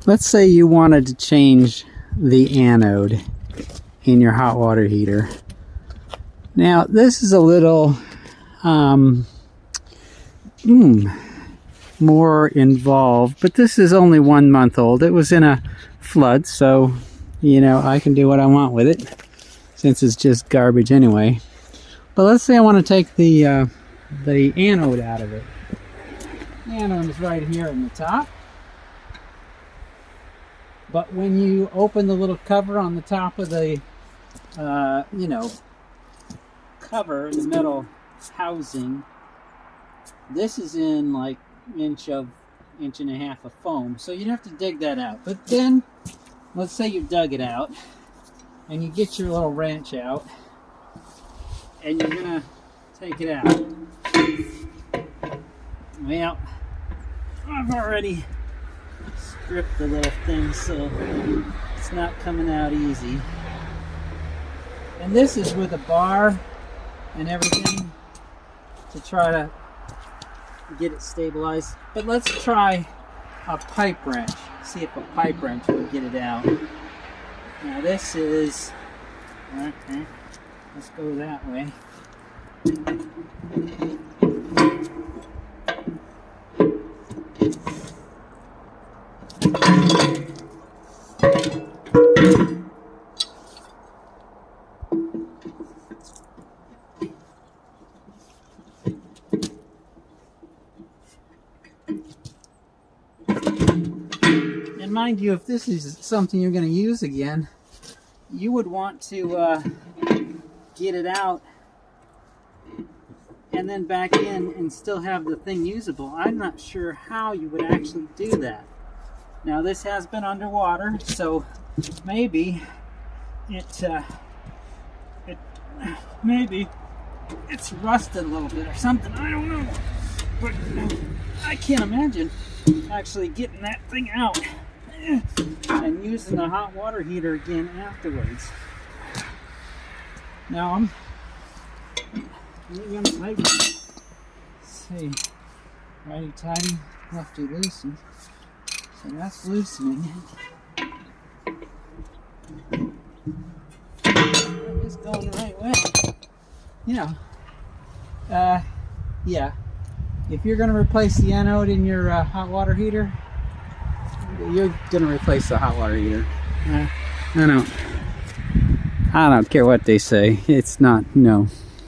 Let's say you wanted to change the anode in your hot water heater. Now this is a little more involved, but this is only 1 month old. It was in a flood, so you know I can do what I want with it since it's just garbage anyway. But let's say I want to take the anode out of it. The anode is right here in the top. But when you open the little cover on the top of the, cover, the metal housing, this is in like inch and a half of foam. So you'd have to dig that out. But then, let's say you dug it out, and you get your little wrench out, and you're gonna take it out. Well, I've already stripped the little thing, so it's not coming out easy. And this is with a bar and everything to try to get it stabilized. But let's try a pipe wrench. See if a pipe wrench will get it out. Now this is okay. Let's go that way. And mind you, if this is something you're going to use again, you would want to get it out and then back in and still have the thing usable. I'm not sure how you would actually do that. Now this has been underwater, so maybe maybe it's rusted a little bit or something. I don't know, but I can't imagine actually getting that thing out and using the hot water heater again afterwards. Now I'm gonna tighten. Let's see, righty tighty, lefty loosen. So that's loosening. It's going the right way. Yeah. If you're going to replace the anode in your hot water heater, you're going to replace the hot water heater. I don't care what they say. It's not, no.